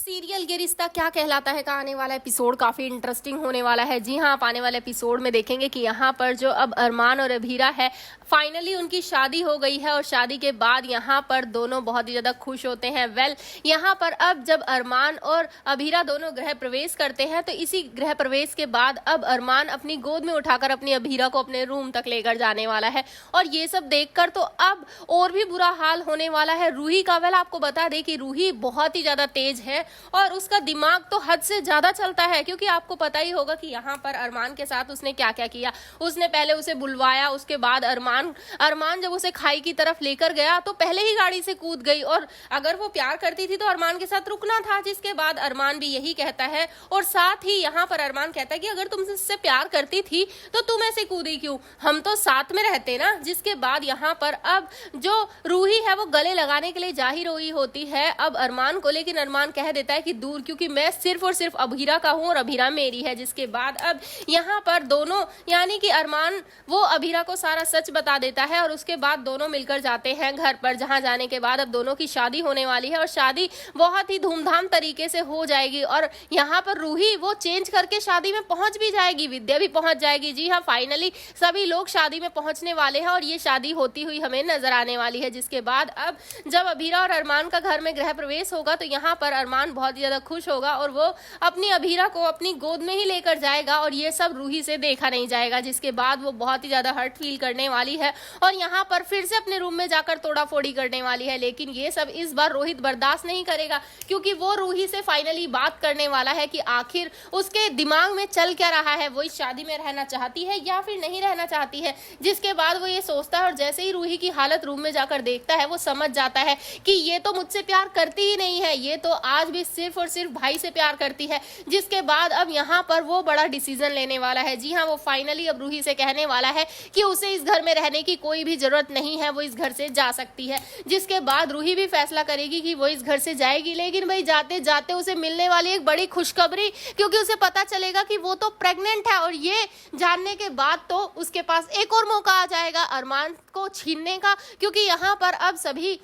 Serial ये रिश्ता क्या कहलाता है का आने वाला एपिसोड काफी इंटरेस्टिंग होने वाला है। जी हाँ, आप आने वाले एपिसोड में देखेंगे कि यहाँ पर जो अब अरमान और अभीरा है, फाइनली उनकी शादी हो गई है और शादी के बाद यहाँ पर दोनों बहुत ही ज्यादा खुश होते हैं। यहाँ पर अब जब अरमान और अभीरा दोनों गृह प्रवेश करते हैं तो इसी गृह प्रवेश के बाद अब अरमान अपनी गोद में उठाकर अपनी अभीरा को अपने रूम तक लेकर जाने वाला है। और ये सब देखकर तो अब और भी बुरा हाल होने वाला है रूही का। आपको बता दें कि रूही बहुत ही ज्यादा तेज है और उसका दिमाग तो हद से ज्यादा चलता है, क्योंकि आपको पता ही होगा कि यहाँ पर अरमान के साथ उसने क्या क्या किया। उसने पहले उसे बुलवाया, उसके बाद अरमान जब उसे खाई की तरफ लेकर गया तो पहले ही गाड़ी से कूद गई। और अगर वो प्यार करती थी तो अरमान के साथ रुकना था, जिसके बाद अरमान भी यही कहता है। और साथ ही यहाँ पर अरमान कहता है कि अगर तुम इससे प्यार करती थी तो तुम ऐसे कूदी क्यों, हम तो साथ में रहते ना। जिसके बाद यहाँ पर अब जो रूही है वो गले लगाने के लिए जा ही रही होती है अब अरमान को, लेकिन अरमान कह देता है कि दूर, क्योंकि मैं सिर्फ और सिर्फ अभीरा का हूं और अभीरा मेरी है। जिसके बाद अब यहाँ पर दोनों यानी कि अरमान वो अभीरा को सारा सच बता देता है और उसके बाद दोनों मिलकर जाते हैं घर पर, जहां जाने के बाद अब दोनों की शादी होने वाली है और शादी बहुत ही धूमधाम तरीके से हो जाएगी। और यहाँ पर रूही वो चेंज करके शादी में पहुंच भी जाएगी, विद्या भी पहुंच जाएगी। जी हाँ, फाइनली सभी लोग शादी में पहुंचने वाले हैं और ये शादी होती हुई हमें नजर आने वाली है। जिसके बाद अब जब अभीरा और अरमान का घर में गृह प्रवेश होगा तो यहाँ पर अरमान बहुत ही ज्यादा खुश होगा और वो अपनी अभीरा को अपनी गोद में ही लेकर जाएगा और ये सब रूही से देखा नहीं जाएगा। जिसके बाद वो बहुत ही ज्यादा हर्ट फील करने वाली है और यहाँ पर फिर से अपने रूम में जाकर तोड़ाफोड़ी करने वाली है। लेकिन ये सब इस बार रोहित बर्दाश्त नहीं करेगा, क्योंकि वो रूही से फाइनली बात करने वाला है कि आखिर उसके दिमाग में चल क्या रहा है, वो इस शादी में रहना चाहती है या फिर नहीं रहना चाहती है। जिसके बाद वो ये सोचता है और जैसे ही रूही की हालत रूम में जाकर देखता है वो समझ जाता है कि ये तो मुझसे प्यार करती ही नहीं है, ये तो आज भी सिर्फ और सिर्फ भाई से प्यार करती है। जिसके बाद अब यहाँ पर वो बड़ा डिसीजन लेने वाला है। जी हाँ, वो फाइनली अब रूही से कहने वाला है कि उसे इस घर में रहने की कोई भी जरूरत नहीं है, वो इस घर से जा सकती है। जिसके बाद रूही भी फैसला करेगी कि वो इस घर से जाएगी, लेकिन भाई जाते जाते उसे मिलने वाली एक बड़ी खुशखबरी, क्योंकि उसे पता चलेगा कि वो तो प्रेग्नेंट है। और ये जानने के बाद तो उसके पास एक और मौका आ जाएगा अरमान को छीनने का, क्योंकि यहाँ पर अब सभी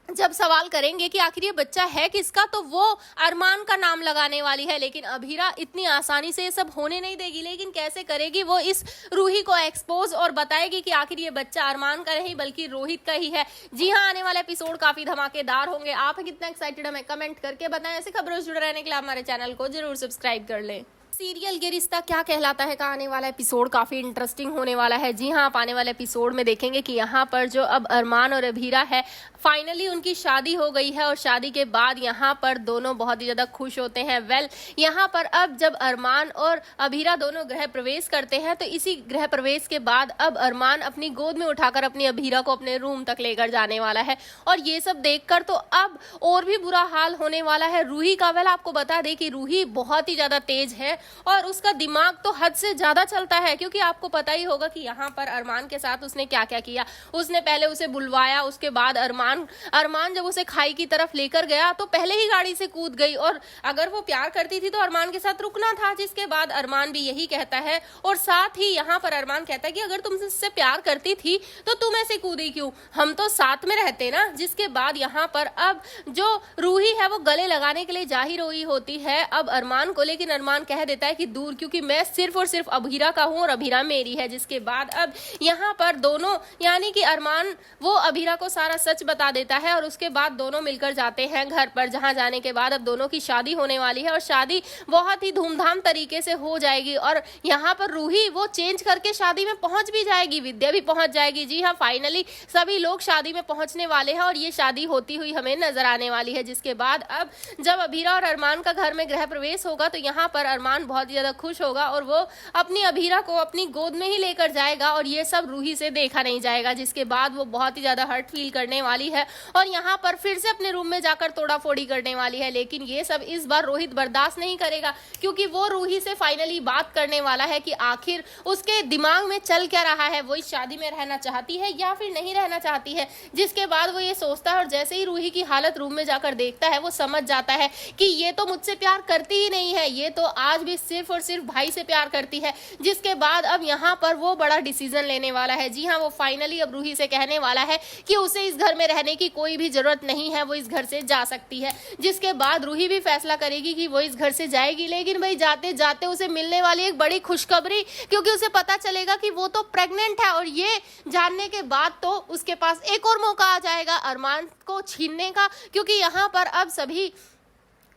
जब सवाल करेंगे कि आखिर ये बच्चा है किसका तो वो अरमान का नाम लगाने वाली है। लेकिन अभीरा इतनी आसानी से ये सब होने नहीं देगी। लेकिन कैसे करेगी, वो इस रूही को एक्सपोज और बताएगी कि आखिर ये बच्चा अरमान का नहीं बल्कि रोहित का ही है। जी हाँ, आने वाला एपिसोड काफी धमाकेदार होंगे। आप कितना एक्साइटेड हमें कमेंट करके बताएं। ऐसे खबरों से जुड़े रहने के लिए हमारे चैनल को जरूर सब्सक्राइब कर लें। सीरियल ये रिश्ता क्या कहलाता है का आने वाला एपिसोड काफी इंटरेस्टिंग होने वाला है। जी हाँ, आप आने वाले एपिसोड में देखेंगे कि यहाँ पर जो अब अरमान और अभीरा है, फाइनली उनकी शादी हो गई है और शादी के बाद यहाँ पर दोनों बहुत ही ज्यादा खुश होते हैं। यहाँ पर अब जब अरमान और अभीरा दोनों गृह प्रवेश करते हैं तो इसी गृह प्रवेश के बाद अब अरमान अपनी गोद में उठाकर अपनी अभीरा को अपने रूम तक लेकर जाने वाला है। और ये सब देखकर तो अब और भी बुरा हाल होने वाला है रूही का। आपको बता दें कि रूही बहुत ही ज्यादा तेज है और उसका दिमाग तो हद से ज्यादा चलता है, क्योंकि आपको पता ही होगा कि यहाँ पर अरमान के साथ उसने क्या क्या किया। उसने पहले उसे बुलवाया, उसके बाद अरमान जब उसे खाई की तरफ लेकर गया तो पहले ही गाड़ी से कूद गई। और अगर वो प्यार करती थी तो अरमान के साथ रुकना था, जिसके बाद अरमान भी यही कहता है। और साथ ही यहाँ पर अरमान कहता है कि अगर तुम इससे प्यार करती थी तो तुम ऐसे कूदी क्यों, हम तो साथ में रहते ना। जिसके बाद यहाँ पर अब जो रूही है वो गले लगाने के लिए जा ही रही होती है अब अरमान को, लेकिन अरमान कह देता है कि दूर, क्योंकि मैं सिर्फ और सिर्फ अभीरा का हूं और अभीरा मेरी है। जिसके बाद अब यहाँ पर दोनों यानी कि अरमान वो अभीरा को सारा सच बता देता है और उसके बाद दोनों मिलकर जाते हैं घर पर, जहां जाने के बाद अब दोनों की शादी होने वाली है और शादी बहुत ही धूमधाम तरीके से हो जाएगी। और यहाँ पर रूही वो चेंज करके शादी में पहुंच भी जाएगी, विद्या भी पहुंच जाएगी। जी हाँ, फाइनली सभी लोग शादी में पहुंचने वाले हैं और ये शादी होती हुई हमें नजर आने वाली है। जिसके बाद अब जब अभीरा और अरमान का घर में गृह प्रवेश होगा तो यहाँ पर अरमान बहुत ही ज्यादा खुश होगा और वो अपनी अभीरा को अपनी गोद में ही लेकर जाएगा और ये सब रूही से देखा नहीं जाएगा। जिसके बाद वो बहुत ही ज्यादा हर्ट फील करने वाली है और यहाँ पर फिर से अपने रूम में जाकर तोड़ाफोड़ी करने वाली है। लेकिन ये सब इस बार रोहित बर्दाश्त नहीं करेगा, क्योंकि वो रूही से फाइनली बात करने वाला है कि आखिर उसके दिमाग में चल क्या रहा है, वो इस शादी में रहना चाहती है या फिर नहीं रहना चाहती है। जिसके बाद वो ये सोचता है और जैसे ही रूही की हालत रूम में जाकर देखता है वो समझ जाता है कि ये तो मुझसे प्यार करती ही नहीं है, ये तो आज भी भी सिर्फ और सिर्फ भाई से प्यार करती है, जिसके बाद अब यहाँ पर वो बड़ा डिसीजन लेने वाला है। जी हाँ, वो फाइनली अब रूही से कहने वाला है कि उसे इस घर में रहने की कोई भी जरूरत नहीं है, वो इस घर से जा सकती है। जिसके बाद रूही भी फैसला करेगी कि वो इस घर से जाएगी, लेकिन भाई जाते जाते उसे मिलने वाली एक बड़ी खुशखबरी, क्योंकि उसे पता चलेगा कि वो तो प्रेग्नेंट है, और ये जानने के बाद तो उसके पास एक और मौका आ जाएगा अरमान को छीनने का। क्योंकि यहाँ पर अब सभी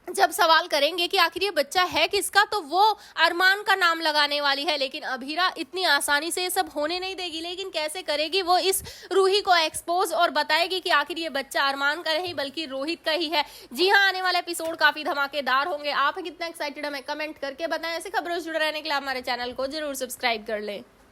जब सवाल करेंगे कि आखिर ये बच्चा है किसका, तो वो अरमान का नाम लगाने वाली है। लेकिन अभीरा इतनी आसानी से ये सब होने नहीं देगी। लेकिन कैसे करेगी वो इस रूही को एक्सपोज और बताएगी कि आखिर ये बच्चा अरमान का नहीं बल्कि रोहित का ही है। जी हाँ, आने वाला एपिसोड काफी धमाकेदार होंगे। आप कितना एक्साइटेड हमें कमेंट करके बताएं। ऐसे खबरों से जुड़े रहने के लिए हमारे चैनल को जरूर सब्सक्राइब कर लें।